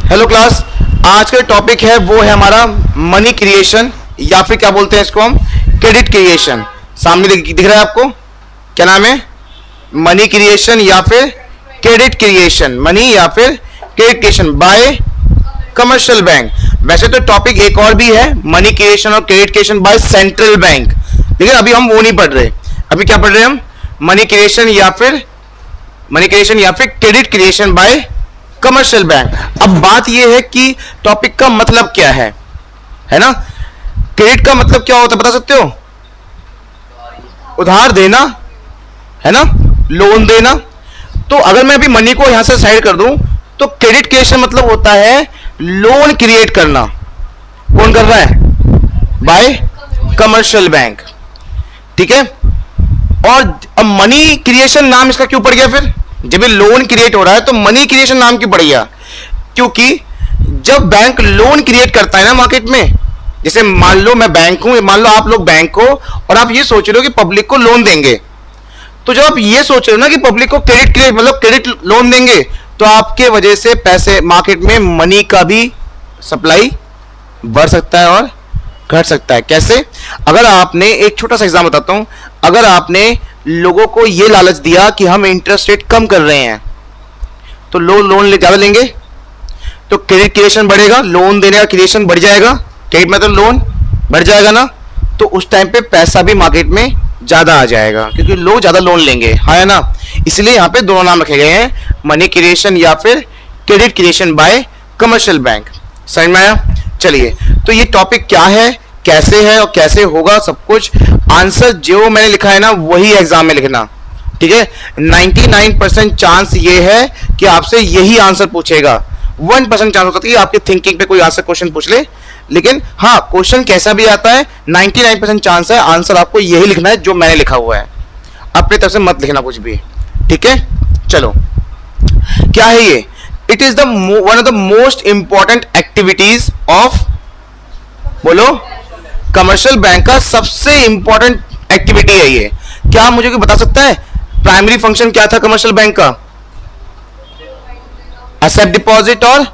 Hello class, आज का topic है वो है हमारा मनी क्रिएशन या फिर क्या बोलते हैं इसको हम क्रेडिट क्रिएशन। सामने दिख रहा है आपको, क्या नाम है? मनी क्रिएशन या फिर क्रेडिट क्रिएशन, मनी या फिर credit creation bye commercial bank. वैसे तो टॉपिक एक और भी है, मनी क्रिएशन और credit creation by central bank, लेकिन अभी हम वो नहीं पढ़ रहे। अभी क्या पढ़ रहे हैं हम? मनी क्रिएशन या फिर credit creation bye commercial bank. अब बात यह है कि टॉपिक का मतलब क्या है ना? क्रेडिट का मतलब क्या होता है बता सकते हो? उधार देना, है ना, लोन देना। तो अगर मैं अभी मनी को यहां से साइड कर दूं तो क्रेडिट क्रिएशन मतलब होता है लोन क्रिएट करना। कौन कर रहा है? बाय कमर्शियल बैंक, ठीक है। और अब मनी क्रिएशन नाम इसका क्यों पड़ गया? फिर जब ये लोन क्रिएट हो रहा है तो मनी क्रिएशन नाम क्यों पड़ गया? क्योंकि जब बैंक लोन क्रिएट करता है ना मार्केट में, जैसे मान लो मैं बैंक हूं, मान लो आप लोग बैंक हो और आप ये सोच रहे हो कि पब्लिक को लोन देंगे, तो जब आप ये सोच रहे हो ना कि पब्लिक को क्रेडिट लोन देंगे, तो आपके वजह से पैसे मार्केट में मनी का भी सप्लाई बढ़ सकता है और घट सकता है। कैसे? अगर आपने एक छोटा सा एग्जाम बताता हूं, अगर आपने लोगों को ये लालच दिया कि हम इंटरेस्ट रेट कम कर रहे हैं तो लोन ज्यादा लेंगे, तो क्रेडिट क्रिएशन बढ़ेगा, लोन देने का क्रिएशन बढ़ जाएगा, क्रेडिट मतलब लोन बढ़ जाएगा ना, तो उस टाइम पे पैसा भी मार्केट में ज्यादा आ जाएगा क्योंकि लोग ज्यादा लोन लेंगे, है ना। इसलिए यहाँ पे दोनों नाम रखे गए हैं, मनी क्रिएशन या फिर credit creation bye commercial bank. समझ में आया? चलिए, तो ये टॉपिक क्या है, कैसे है और कैसे होगा, सब कुछ आंसर जो मैंने लिखा है ना वही एग्जाम में लिखना, ठीक है। 99% चांस ये है कि आपसे यही आंसर पूछेगा। 1% चांस होता है कि आपकी थिंकिंग पे कोई आंसर क्वेश्चन पूछ ले, लेकिन हाँ, क्वेश्चन कैसा भी आता है 99% चांस है आंसर आपको यही लिखना है जो मैंने लिखा हुआ है। अपनी तरफ से मत लिखना कुछ भी, ठीक है। चलो, क्या है ये? It is the one of the most important activities of, बोलो, कमर्शियल बैंक का सबसे इंपॉर्टेंट एक्टिविटी है ये। क्या आप मुझे कोई बता सकता है प्राइमरी फंक्शन क्या था कमर्शियल बैंक का? एक्सेप्ट डिपॉजिट और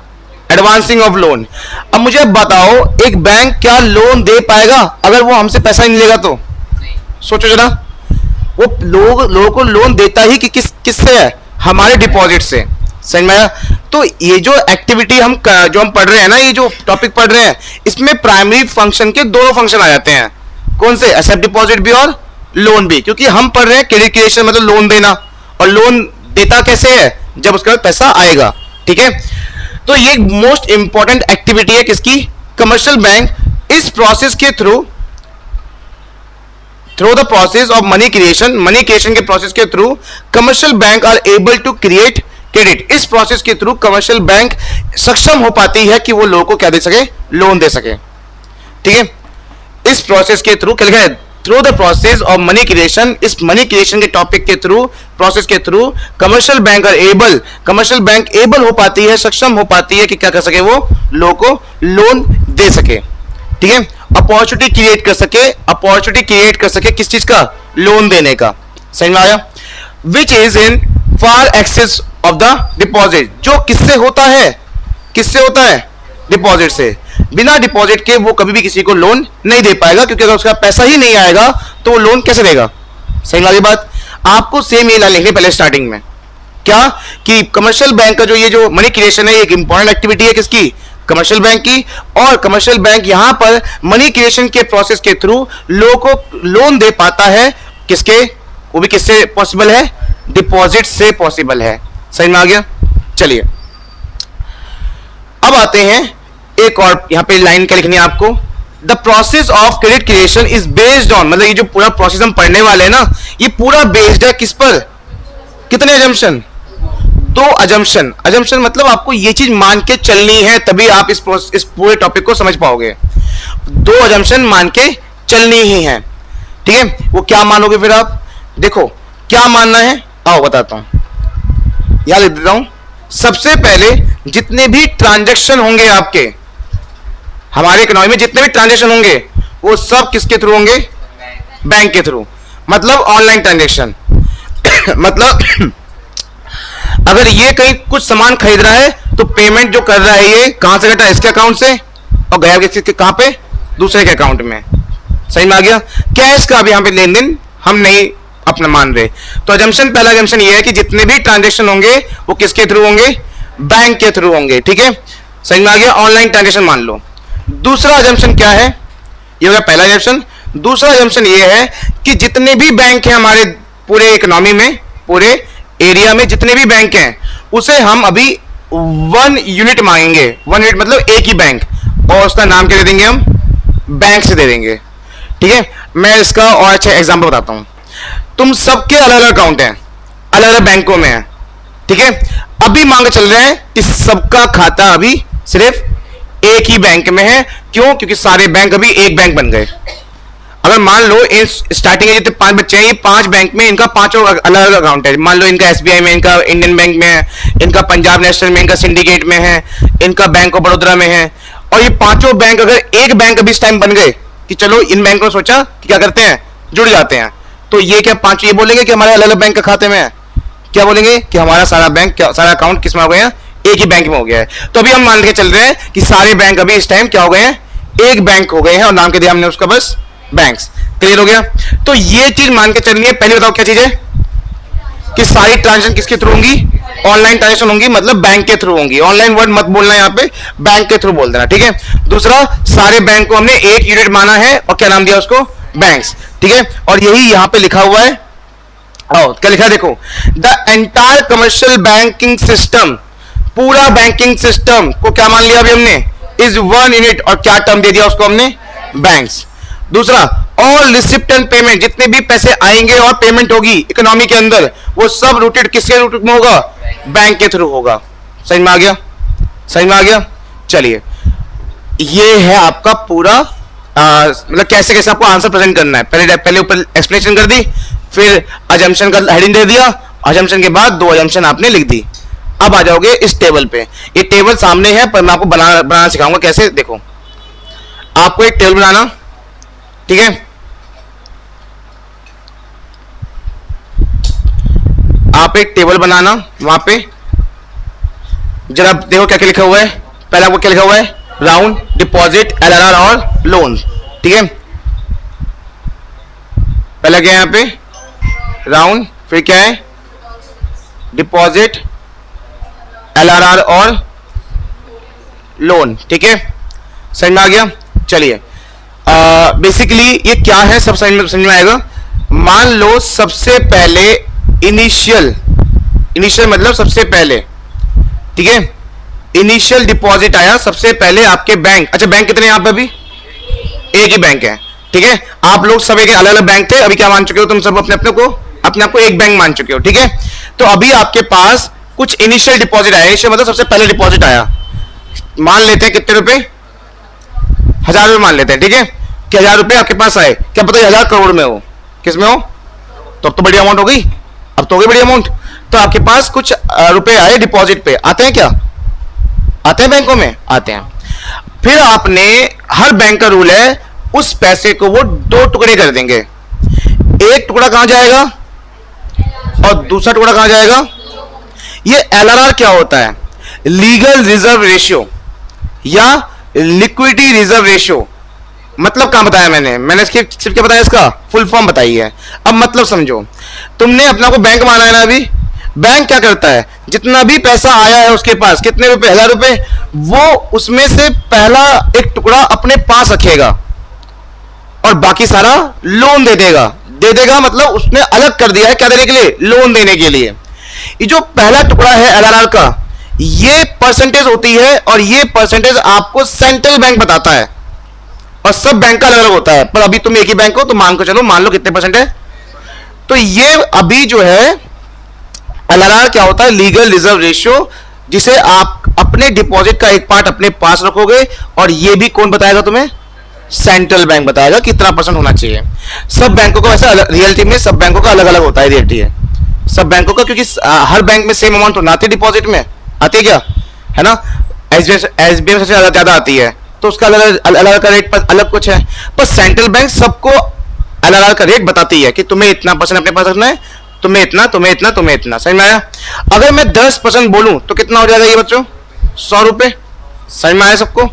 एडवांसिंग ऑफ लोन। अब मुझे बताओ, एक बैंक क्या लोन दे पाएगा अगर वो हमसे पैसा ही नहीं लेगा? तो सोचो जरा, वो लोगों को लोन देता ही कि किससे है? हमारे डिपॉजिट से। समझ में आया? तो ये जो एक्टिविटी हम पढ़ रहे हैं ना, ये जो टॉपिक पढ़ रहे हैं, इसमें प्राइमरी फंक्शन के दोनों फंक्शन आ जाते हैं। कौन से? एक्सेप्ट डिपॉजिट भी और लोन भी, क्योंकि हम पढ़ रहे हैं क्रेडिट क्रिएशन मतलब लोन देना, और लोन देता कैसे है? जब उसके बाद पैसा आएगा, ठीक है। तो ये मोस्ट इंपॉर्टेंट एक्टिविटी है किसकी? Commercial bank. इस प्रोसेस के through the process of money creation के प्रोसेस के through commercial bank are able to create credit. इस प्रोसेस के थ्रू कमर्शियल बैंक सक्षम हो पाती है कि वो लोगों को क्या दे सके? लोन दे सके, ठीक है। इस प्रोसेस के थ्रू क्या लिखा है? Through the process of money creation. इस मनी क्रिएशन के टॉपिक के थ्रू, प्रोसेस के थ्रू कमर्शियल बैंक एबल हो पाती है, सक्षम हो पाती है कि क्या कर सके? वो लोगों को लोन दे सके, ठीक है। अपॉर्चुनिटी क्रिएट कर सके किस चीज का? लोन देने का। समझ में आया? Which is in far excess of the deposit. जो किससे होता है? डिपॉजिट से। बिना डिपॉजिट के वो कभी भी किसी को लोन नहीं दे पाएगा, क्योंकि अगर उसका पैसा ही नहीं आएगा तो वो लोन कैसे देगा? सही वाली बात। आपको सेम ये लाइन लिखनी पहले स्टार्टिंग में, क्या कि कमर्शियल बैंक का ये जो मनी क्रिएशन है एक इंपॉर्टेंट एक्टिविटी है किसकी? कमर्शियल बैंक की। और कमर्शियल बैंक यहां पर मनी क्रिएशन के प्रोसेस के थ्रू लोगों को लोन दे पाता है। किसके? वो भी किससे पॉसिबल है? डिपॉजिट से पॉसिबल है। समझ में आ गया? चलिए, अब आते हैं एक और, यहां पे लाइन क्या लिखनी है आपको? The process of credit creation is based on, मतलब ये जो पूरा प्रोसेस हम पढ़ने वाले हैं ना, ये पूरा बेस्ड है किस पर? कितने अजम्पशन? 2 अजम्पशन मतलब आपको ये चीज मान के चलनी है, तभी आप इस पूरे टॉपिक को समझ पाओगे। 2 अजम्पशन मान के चलनी ही है, ठीक है। वो क्या मानोगे फिर आप? देखो क्या मानना है, आओ बताता हूं, यहां लिख देता हूं। सबसे पहले जितने भी ट्रांजैक्शन होंगे आपके, हमारे इकोनॉमी में जितने भी ट्रांजैक्शन होंगे वो सब किसके थ्रू होंगे? बैंक के थ्रू। मतलब ऑनलाइन ट्रांजैक्शन मतलब अगर ये कहीं कुछ सामान खरीद रहा है तो पेमेंट जो कर रहा है ये कहां से घटा, इसके अकाउंट से, और गया किसके, कहां पे, दूसरे के अकाउंट में। सही में आ गया। कैश का अब यहां पे लेन देन हम नहीं अपना मान रहे। तो अजम्पशन, पहला अजम्पशन ये है कि जितने भी ट्रांजेक्शन होंगे वो किसके थ्रू होंगे, बैंक के थ्रू होंगे। ठीक है, सही में आ गया, ऑनलाइन ट्रांजेक्शन मान लो। दूसरा अजम्पशन क्या है, ये हो गया पहला अजम्पशन। दूसरा अजम्पशन ये है कि जितने भी बैंक हैं हमारे पूरे इकोनॉमी में, पूरे एरिया में जितने भी बैंक हैं, उसे हम अभी 1 यूनिट मांगेंगे। 1 यूनिट मतलब एक ही बैंक, और उसका नाम क्या दे देंगे हम, बैंक से दे देंगे। ठीक है, मैं इसका और अच्छा एग्जांपल बताता हूं। तुम सबके अलग अलग अकाउंट हैं, अलग अलग बैंकों में है। ठीक है, अभी मांग चल रहे हैं कि सबका खाता अभी सिर्फ एक ही बैंक में है। क्यों, क्योंकि सारे बैंक अभी एक बैंक बन गए। अगर मान लो इन स्टार्टिंग के जितने 5 बच्चे हैं, ये 5 बैंक में इनका 5 अलग अलग अकाउंट है। मान लो इनका एसबीआई में, इनका इंडियन बैंक में है, इनका पंजाब नेशनल में, इनका सिंडिकेट में है, इनका बैंक ऑफ बड़ौदा में है। और ये 5 बैंक अगर एक बैंक अभी इस टाइम बन गए कि चलो इन बैंकों ने सोचा कि क्या करते हैं, जुड़ जाते हैं, तो ये क्या 5 ये बोलेंगे कि हमारे अलग अलग बैंक के खाते में है, क्या बोलेंगे कि हमारा सारा बैंक, सारा अकाउंट किस में हो गया, एक ही बैंक में हो गया है। तो अभी हम मान के चल रहे हैं कि सारे बैंक अभी इस टाइम क्या हो गए हैं, एक बैंक हो गए हैं, और नाम के दिया हमने उसका बस बैंक्स। क्लियर हो गया। तो ये चीज मान के चलनी है। पहले बताओ क्या चीज है, कि सारी ट्रांजेक्शन किसके थ्रू होंगी, ऑनलाइन ट्रांजेक्शन होंगी, मतलब बैंक के थ्रू होंगी। ऑनलाइन वर्ड मत बोलना, यहाँ पे बैंक के थ्रू बोल देना। ठीक है, दूसरा सारे बैंक को हमने एक यूनिट माना है, और क्या नाम दिया उसको, बैंक्स। ठीक है, और यही यहाँ पे लिखा हुआ है, और क्या लिखा है देखो, the entire commercial banking system, पूरा बैंकिंग सिस्टम को क्या मान लिया अभी हमने, इज 1 यूनिट, और क्या टर्म दे दिया उसको हमने, बैंक्स। दूसरा, ऑल रिसिप्ट एंड पेमेंट, जितने भी पैसे आएंगे और पेमेंट होगी इकोनॉमी के अंदर, वो सब रूटेड किसके रूट में होगा, बैंक के थ्रू होगा। समझ में आ गया, समझ में आ गया। चलिए, ये है आपका पूरा मतलब कैसे कैसे आपको आंसर प्रेजेंट करना है। पहले ऊपर एक्सप्लेनेशन कर दी, फिर अजम्पशन का हेडिंग दे दिया, अजम्पशन के बाद 2 अजम्पशन आपने लिख दी। अब आ जाओगे इस टेबल पे। ये टेबल सामने है, पर मैं आपको बनाना सिखाऊंगा कैसे। देखो, आपको एक टेबल बनाना, ठीक है, आप एक टेबल बनाना, वहां पे जरा देखो क्या क्या लिखा हुआ है। पहले आपको क्या लिखा हुआ है, राउंड, डिपॉजिट, एलआरआर और लोन। ठीक है, पहला क्या है यहाँ पे, राउंड, फिर क्या है, डिपॉजिट, एलआरआर और लोन। ठीक है, समझ में आ गया। चलिए, बेसिकली ये क्या है सब समझ में आएगा। मान लो सबसे पहले इनिशियल मतलब सबसे पहले, ठीक है, इनिशियल डिपॉजिट आया सबसे पहले आपके बैंक। अच्छा, बैंक कितने यहाँ पे अभी, एक ही बैंक है। ठीक है, आप लोग सब एक अलग अलग बैंक थे, अभी क्या मान चुके हो तुम सब, अपने आप को एक बैंक मान चुके हो। ठीक है, तो अभी आपके पास कुछ इनिशियल डिपॉजिट आया, इनिशियल मतलब सबसे पहले डिपॉजिट आया। मान लेते हैं कितने रुपए, 1000 रुपए मान लेते हैं। ठीक है, कि 1000 रुपए आपके पास आए, क्या पता 1000 करोड़ में हो, किस में हो, तो अब तो बड़ी अमाउंट हो गई, अब तो हो गई बड़ी अमाउंट। तो आपके पास कुछ रुपए आए डिपॉजिट पे, आते हैं क्या, आते हैं बैंकों में, आते हैं। फिर आपने, हर बैंक का रूल है, उस पैसे को वो 2 टुकड़े कर देंगे। एक टुकड़ा कहां जाएगा और दूसरा टुकड़ा कहां जाएगा। ये एलआरआर क्या होता है, लीगल रिजर्व रेशियो या लिक्विडिटी रिजर्व रेशियो। मतलब कहां बताया मैंने सिर्फ क्या बताया, इसका फुल फॉर्म बताई है। अब मतलब समझो, तुमने अपना को बैंक माना है ना, अभी बैंक क्या करता है, जितना भी पैसा आया है उसके पास, कितने रुपए, 1000 रुपए, वो उसमें से पहला एक टुकड़ा अपने पास रखेगा और बाकी सारा लोन दे देगा मतलब उसने अलग कर दिया है, क्या देने के लिए, लोन देने के लिए। ये जो पहला टुकड़ा है एलआरआर का, ये परसेंटेज होती है, और ये परसेंटेज आपको सेंट्रल बैंक बताता है, और सब बैंक का अलग अलग होता है। पर अभी तुम एक ही बैंक हो, तो मान लो कितने परसेंट है। तो ये अभी जो है एलआरआर क्या होता है, लीगल रिजर्व रेशियो, जिसे आप अपने डिपॉजिट का एक पार्ट अपने पास रखोगे, और ये भी कौन बताएगा तुम्हें, सेंट्रल बैंक बताएगा कितना परसेंट होना चाहिए। सब बैंकों का वैसे रियलिटी में सब बैंकों का अलग अलग होता है, रियलिटी है सब बैंकों का, क्योंकि हर बैंक में सेम अमाउंट होना आती है डिपॉजिट में, आती है क्या, है ना। एसबीआई सबसे ज्यादा आती है, तो उसका अलग का रेट पर अलग कुछ है। पर सेंट्रल बैंक सबको एलआरआर का रेट बताती है कि तुम्हें इतना परसेंट अपने पास रखना है, तुम्हें इतना, तुम्हें इतना, तुम्हें इतना। समझ में आया। अगर मैं 10% बोलूं तो कितना हो जाएगा ये बच्चों, 100 रुपए। समझ में आया सबको?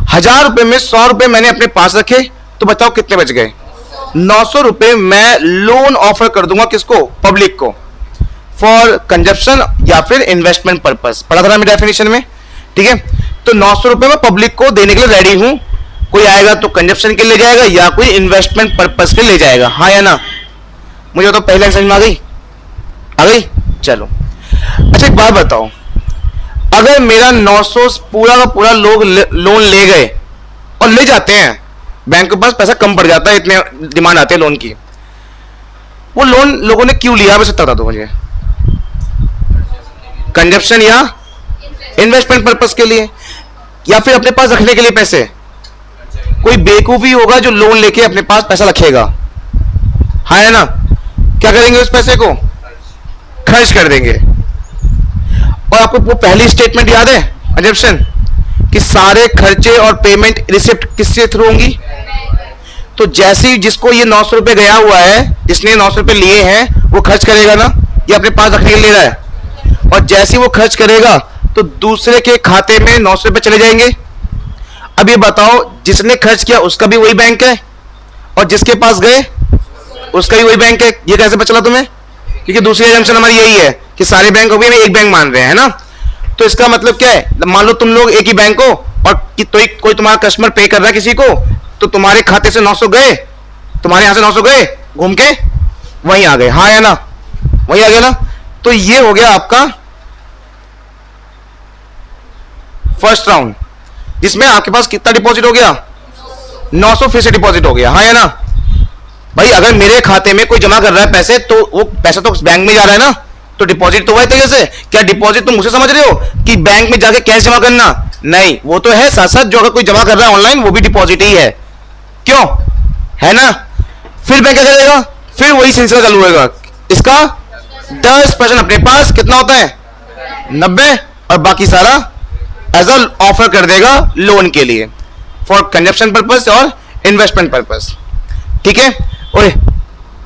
1000 रुपए में 100 रुपए मैंने अपने पास रखे, तो बताओ कितने बच गए? 900 रुपए मैं लोन ऑफर कर दूंगा किसको? पब्लिक को, फॉर कंजप्शन या फिर इन्वेस्टमेंट पर्पस। पढ़ा था ना मेरी डेफिनेशन में, ठीक है? तो 900 रुपए मैं पब्लिक को देने के लिए रेडी हूं। कोई आएगा तो कंजप्शन के लिए जाएगा या कोई इन्वेस्टमेंट पर्पस के लिए जाएगा, हाँ या ना? मुझे तो पहले समझ में आ गई? आ गई? चलो अच्छा एक बात बताओ, अगर मेरा 900 पूरा का पूरा लोग लोन ले गए, और ले जाते हैं, बैंक के पास पैसा कम पड़ जाता है, इतने डिमांड आते हैं लोन की, वो लोन लोगों ने क्यों लिया? वैसे बता दो मुझे। कंजप्शन या इन्वेस्टमेंट पर्पस के लिए, या फिर अपने पास रखने के लिए पैसे? कोई बेवकूफी होगा जो लोन लेके अपने पास पैसा रखेगा, हाँ है ना? क्या करेंगे उस पैसे को? खर्च कर देंगे। और आपको वो पहली स्टेटमेंट याद है कंजप्शन कि सारे खर्चे और पेमेंट रिसिप्ट किससे थ्रू होंगी? तो जैसे ही जिसको ये 900 रुपए गया हुआ है, जिसने 900 रुपए लिए हैं, वो खर्च करेगा ना, ये अपने पास रखने के लिए ले रहा है, और जैसे ही वो खर्च करेगा तो दूसरे के खाते में 900 रुपए चले जाएंगे। अब ये बताओ, जिसने खर्च किया उसका भी वही बैंक है, और जिसके पास गए उसका भी वही बैंक है। ये कैसे पता चला तुम्हें? क्योंकि दूसरी एजम्पशन हमारी यही है कि सारे बैंक को भी हम एक बैंक मान रहे हैं ना। तो इसका मतलब क्या है? मान लो तुम लोग एक ही बैंक हो, और कोई तुम्हारा कस्टमर पे कर रहा है किसी को, तो तुम्हारे खाते से 900 गए, तुम्हारे यहां से 900 गए, घूम के वहीं आ गए, हाँ या ना? वहीं आ गया ना। तो ये हो गया आपका फर्स्ट राउंड, जिसमें आपके पास कितना डिपॉजिट हो गया? 900 फिर से डिपॉजिट हो गया, हाँ या ना? भाई अगर मेरे खाते में कोई जमा कर रहा है पैसे, तो वो पैसा तो बैंक में जा रहा है ना, तो डिपॉजिट तो वही तरीके से। क्या डिपॉजिट तुम मुझे समझ रहे हो कि बैंक में जाके कैश जमा करना? नहीं, वो तो है साथ साथ जो अगर कोई जमा कर रहा है ऑनलाइन, वो भी डिपॉजिट ही है, क्यों? है ना? फिर बैंक क्या करेगा? फिर वही सिलसिला चालू होगा। इसका 10% अपने पास कितना होता है? 90, और बाकी सारा एज अ ऑफर कर देगा लोन के लिए, फॉर कंजप्शन पर्पस और इन्वेस्टमेंट पर्पस, ठीक है? ओए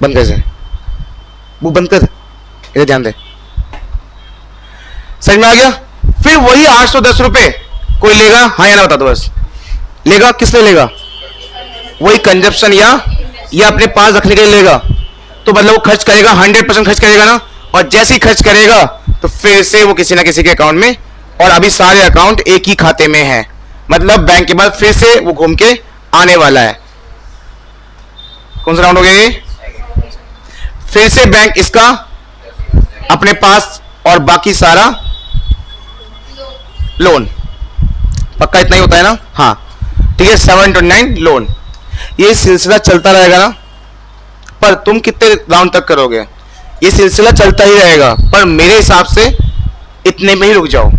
बंद कर से, वो बंद कर, इधर ध्यान दे। समझ में आ गया? फिर वही 810 रुपए कोई लेगा, हाँ या ना बता दो बस। लेगा, किस लिए लेगा? वही कंजप्शन या अपने पास रखने के लिए लेगा। तो मतलब वो खर्च करेगा, 100% खर्च करेगा ना, और जैसे ही खर्च करेगा तो फिर से वो किसी ना किसी के अकाउंट में, और अभी सारे अकाउंट एक ही खाते में है, मतलब बैंक के बाद फिर से वो घूम के आने वाला है। कौन सा राउंड हो गया ये? फिर से बैंक इसका अपने पास, और बाकी सारा लोन। पक्का इतना ही होता है ना? हाँ ठीक है, 7 to 9 लोन। ये सिलसिला चलता रहेगा ना, पर तुम कितने राउंड तक करोगे? ये सिलसिला चलता ही रहेगा, पर मेरे हिसाब से इतने में ही रुक जाओ।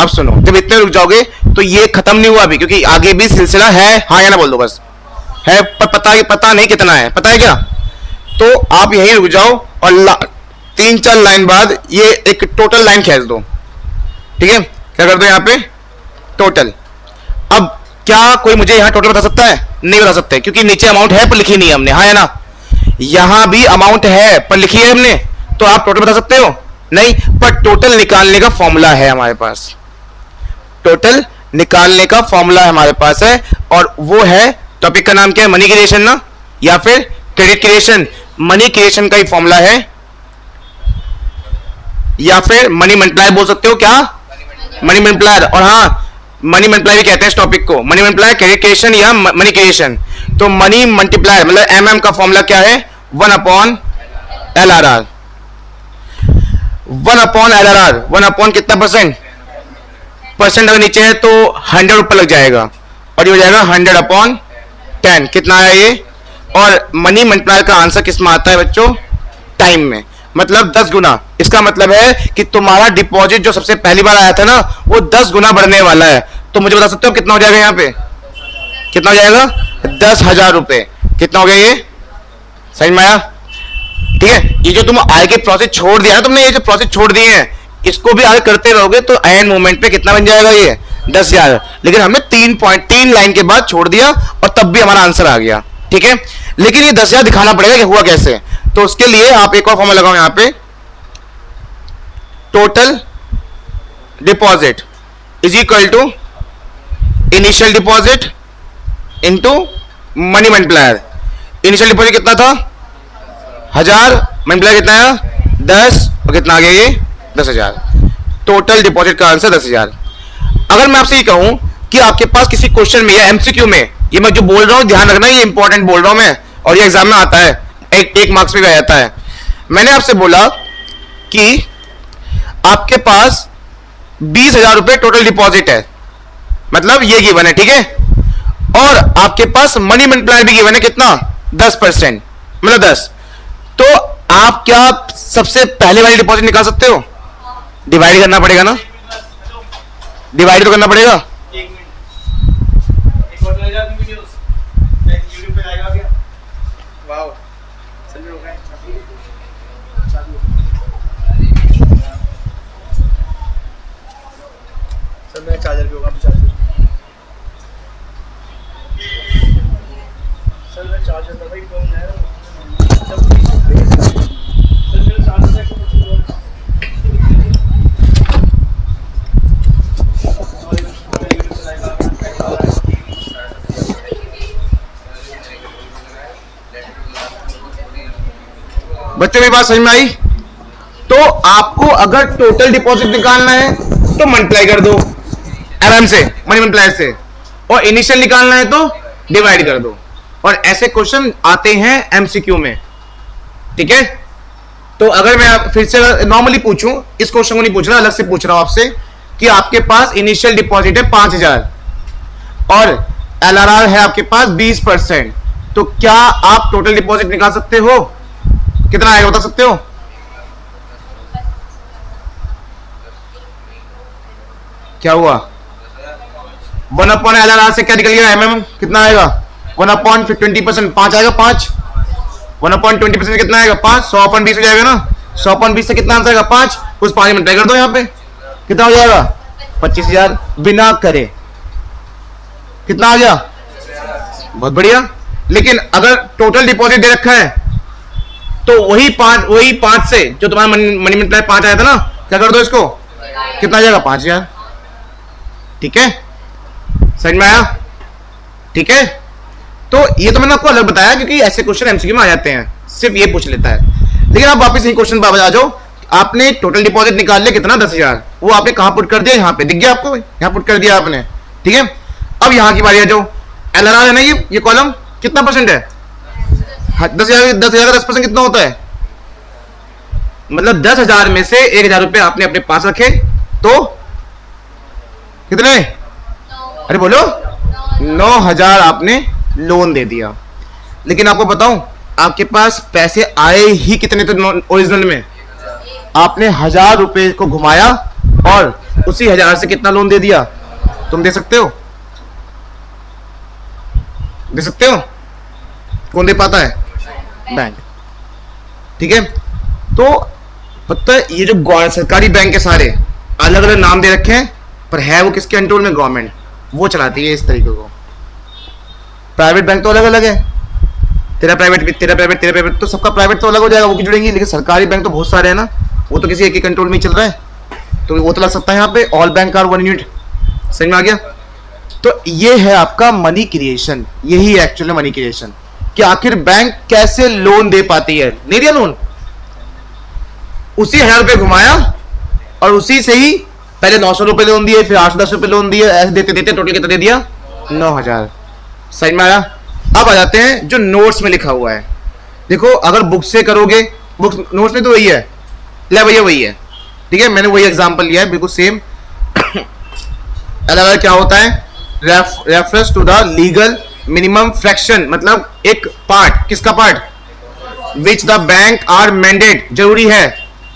अब सुनो, जब इतने रुक जाओगे तो ये खत्म नहीं हुआ अभी, क्योंकि आगे भी सिलसिला है, हाँ या ना बोल दो बस। है, पर पता नहीं कितना है, पता है क्या? तो आप यहीं रुक जाओ, और 3-4 लाइन बाद ये एक टोटल लाइन खींच दो, ठीक है? क्या कर दो यहाँ पे? टोटल। अब क्या कोई मुझे यहाँ टोटल बता सकता है? नहीं बता सकते, क्योंकि नीचे अमाउंट है पर लिखी नहीं है हमने, हाँ या ना? यहां भी अमाउंट है पर लिखी है हमने, तो आप टोटल बता सकते हो? नहीं, पर टोटल निकालने का फॉर्मूला है हमारे पास। टोटल निकालने का फॉर्मूला हमारे पास है, और वो है, टॉपिक का नाम क्या है? मनी क्रिएशन ना, या फिर क्रेडिट क्रिएशन? मनी क्रिएशन का ही फॉर्मूला है, या फिर मनी मल्टीप्लायर बोल सकते हो। क्या? Money multiplier. और हाँ, मनी मल्टीप्लायर कहते हैं इस टॉपिक को, मनी मल्टीप्लायर, क्रेडिट क्रिएशन या मनी क्रिएशन। तो मनी मल्टीप्लायर मतलब एमएम का फॉर्मूला क्या है? 1/LRR। 1/LRR, 1 अपॉन कितना परसेंट? परसेंट अगर नीचे है तो 100 ऊपर लग जाएगा, और ये हो जाएगा 100/10। कितना है ये? और मनी मल्टीप्लायर का आंसर किस में आता है बच्चों? टाइम में, मतलब 10 गुना। इसका मतलब है कि तुम्हारा डिपॉजिट जो सबसे पहली बार आया था ना, वो 10 गुना बढ़ने वाला है। तो मुझे बता सकते हो कितना हो जाएगा? यहाँ पे कितना हो जाएगा? 10,000 रुपए। कितना हो गया ये? समझ में आया? ठीक है, ये जो तुम आगे प्रोसेस छोड़ दिया ना तुमने, ये जो प्रोसेस छोड़ दिए हैं, इसको भी आगे करते रहोगे तो एंड मोमेंट पे कितना बन जाएगा? ये 10,000। लेकिन हमने 3 लाइन के बाद छोड़ दिया, और तब भी हमारा आंसर आ गया, ठीक है? लेकिन ये 10,000 दिखाना पड़ेगा कि हुआ कैसे। तो उसके लिए आप एक और फॉर्मूला लगाओ यहाँ पे, total deposit is equal to initial deposit into money multiplier. Initial deposit कितना था 1000, मल्टीप्लायर कितना आया 10, और कितना आ गया ये 10,000। टोटल डिपॉजिट का आंसर 10,000। अगर मैं आपसे ये कहूं कि आपके पास किसी क्वेश्चन में या एमसीक्यू में, ये मैं जो बोल रहा हूं ध्यान रखना, ये इंपॉर्टेंट बोल रहा हूं मैं, और ये एग्जाम में आता है, एक मार्क्स पे भी आ जाता है। मैंने आपसे बोला कि आपके पास 20,000 रुपए टोटल डिपॉजिट है, मतलब ये गिवन है, ठीक है, और आपके पास मनी मल्टीप्लायर भी गिवन है कितना 10%, मतलब 10। तो आप क्या सबसे पहले वाली डिपॉजिट निकाल सकते हो? डिवाइड करना पड़ेगा ना, डिवाइड तो करना पड़ेगा। चार्जर भी होगा, चार्जर सर मैं चार्जर था भाई, फोन है सर मेरा चार्जर बच्चों मेरी बात समझ में आई? तो आपको अगर टोटल डिपॉजिट निकालना है तो मल्टीप्लाई कर दो आराम से मनी मल्टीप्लायर से, और इनिशियल निकालना है तो डिवाइड कर दो। और ऐसे क्वेश्चन आते हैं एमसीक्यू में, ठीक है। तो अगर मैं फिर से नॉर्मली पूछूं, इस क्वेश्चन को नहीं पूछ रहा, अलग से पूछ रहा हूं आपसे कि आपके पास इनिशियल डिपॉजिट है 5,000 और एलआरआर है आपके पास 20%, तो क्या आप टोटल डिपॉजिट निकाल सकते हो? कितना आएगा बता सकते हो? क्या हुआ? 1/LRR से क्या निकल गया एमएम? कितना आएगा? 1/20%, 5 आएगा, 5 1/20% कितना आएगा? 5। 100/20 हो जाएगा ना, 100/20 से कितना आंसर आएगा? 5। उस 5 में ट्राई कर दो, यहाँ पे कितना हो जाएगा? 25,000 बिना करे। कितना आ गया? बहुत बढ़िया। लेकिन अगर टोटल डिपॉजिट दे रखा है तो वही 5 से जो तुम्हारा मनी मल्टीप्लायर 5 आया था ना, क्या कर दो इसको, कितना आ जाएगा? 5,000। ठीक है, समझ में आया? ठीक है, तो ये तो मैंने आपको अलग बताया क्योंकि ऐसे क्वेश्चन एमसीक्यू में आ जाते हैं, सिर्फ ये पूछ लेता है। लेकिन आप वापस यही क्वेश्चन पर आ जाओ, आपने टोटल डिपॉजिट निकाल लिया कितना 10,000, वो आपने कहां पुट कर दिया? यहाँ पे दिख गया आपको, यहाँ पुट कर दिया आपने, ठीक है। अब यहाँ की बारी आ जाओ, एलआरआर है ना, ये कॉलम कितना परसेंट है? 10,000 का 10% कितना होता है? मतलब 10,000 में से 1,000 रुपए आपने अपने पास रखे तो कितने? अरे बोलो, 9,000 आपने लोन दे दिया। लेकिन आपको बताऊं, आपके पास पैसे आए ही कितने थे ओरिजिनल में? आपने 1,000 रुपए को घुमाया और उसी 1,000 से कितना लोन दे दिया? तुम दे सकते हो? दे सकते हो? कौन दे पाता है? बैंक। ठीक है, तो पता है ये जो सरकारी बैंक के सारे अलग अलग नाम दे रखे हैं, पर है वो किसके कंट्रोल में? गवर्नमेंट, वो चलाती है इस तरीके को। प्राइवेट बैंक तो अलग अलग है, तेरा प्राइवेट तो सबका प्राइवेट तो अलग हो जाएगा, वो क्यों जुड़ेंगी? लेकिन सरकारी बैंक तो बहुत सारे हैं ना, वो तो किसी एक ही कंट्रोल में ही चल रहा है, तो वो तो लग सकता है यहाँ पे all bank are one unit. समझ में आ गया? तो ये है आपका मनी क्रिएशन, यही एक्चुअली मनी क्रिएशन, कि आखिर बैंक कैसे लोन दे पाती है। नहीं दिया लोन, उसी 1,000 रुपए घुमाया और उसी से ही पहले 900 रुपए लोन दिए, फिर 810 रुपए लोन दिए, ऐसे देते देते टोटल कितना दे दिया? 9,000। समझ में आया? अब आ जाते हैं जो नोट्स में लिखा हुआ है। देखो, अगर बुक से करोगे, बुक नोट्स में तो वही है, ले भैया वही है, ठीक है, मैंने वही एग्जांपल लिया है बिल्कुल सेम। अलग अलग क्या होता है? Reference to the legal minimum fraction, मतलब एक पार्ट, किसका part? Which the bank are mandate, जरूरी है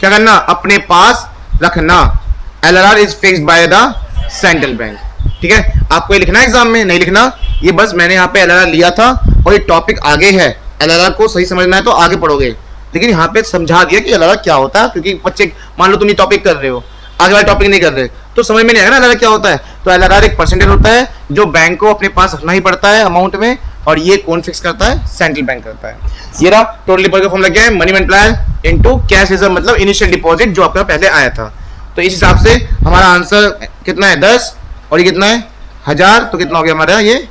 क्या करना? अपने पास रखना। LRR is fixed by the central bank. ठीक है, आपको ये लिखना है एग्जाम में? नहीं लिखना, ये बस मैंने यहाँ पे एलआरआर लिया था और ये टॉपिक आगे है। एलआरआर को सही समझना है तो आगे पढ़ोगे, लेकिन यहाँ पे समझा दिया कि एलआरआर क्या होता है, क्योंकि बच्चे मान लो तुम ये टॉपिक कर रहे हो, आगे वाला टॉपिक नहीं कर रहे, तो समझ में नहीं आएगा ना एलआरआर क्या होता है। तो एलआरआर एक परसेंटेज होता है जो बैंक को अपने पास रखना ही पड़ता है अमाउंट में, और ये कौन फिक्स करता है? सेंट्रल बैंक करता है। ये रहा टोटल डिपॉजिट का फॉर्म लग गया है, money multiplier into cash reserve, मतलब इनिशियल डिपॉजिट जो आपका पहले आया था। तो इस हिसाब से हमारा आंसर कितना है 10 और ये कितना है 1000, तो कितना हो गया हमारा ये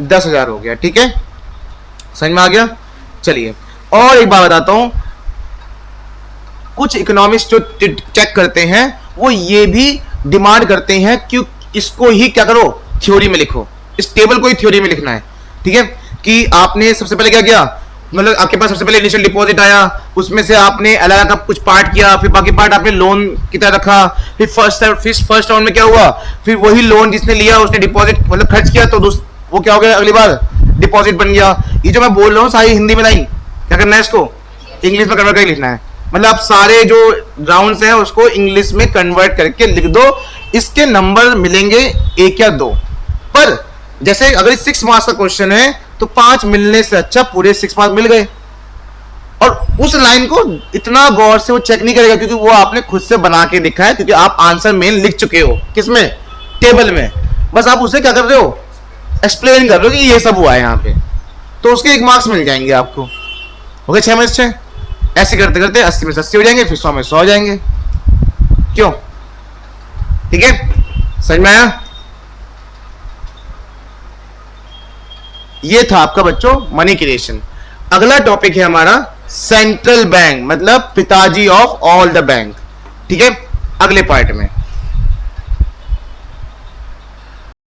10,000 हो गया। ठीक है, समझ में आ गया। चलिए और एक बात बताता हूं, कुछ इकोनॉमिस्ट जो चेक करते हैं वो ये भी डिमांड करते हैं कि इसको ही क्या करो, थ्योरी में लिखो, इस टेबल को ही थ्योरी में लिखना है। ठीक है, कि आपने सबसे पहले क्या किया, मतलब आपके पास सबसे पहले इनिशियल डिपॉजिट आया, उसमें से आपने अलग अलग कुछ पार्ट किया, फिर बाकी पार्ट आपने लोन की तरह रखा, फिर फर्स्ट राउंड में क्या हुआ, फिर वही लोन जिसने लिया उसने डिपॉजिट मतलब खर्च किया, तो वो क्या हो गया, अगली बार डिपॉजिट बन गया। ये जो मैं बोल रहा हूँ सारी हिंदी में नहीं, क्या करना है, इसको इंग्लिश में कन्वर्ट करके लिखना है। मतलब आप सारे जो राउंड्स हैं उसको इंग्लिश में कन्वर्ट करके लिख दो, इसके नंबर मिलेंगे 1 या 2। पर जैसे अगर 6 मार्क्स का क्वेश्चन है तो 5 मिलने से अच्छा पूरे 6 मार्क्स मिल गए। और उस लाइन को इतना गौर से वो चेक नहीं करेगा, क्योंकि वो आपने खुद से बना के लिखा है, क्योंकि आप आंसर मेन लिख चुके हो किसमें, टेबल में। बस आप उसे क्या कर रहे हो, एक्सप्लेन कर रहे हो कि ये सब हुआ है यहाँ पे, तो उसके 1 मार्क्स मिल जाएंगे आपको। हो गए 6 में से 6। ऐसे करते करते 80 में से 80 हो जाएंगे, फिर 100 में 100 हो जाएंगे। क्यों? ठीक है, समझ में आया। ये था आपका बच्चों मनी क्रिएशन। अगला टॉपिक है हमारा सेंट्रल बैंक, मतलब पिताजी ऑफ ऑल द बैंक। ठीक है, अगले पार्ट में।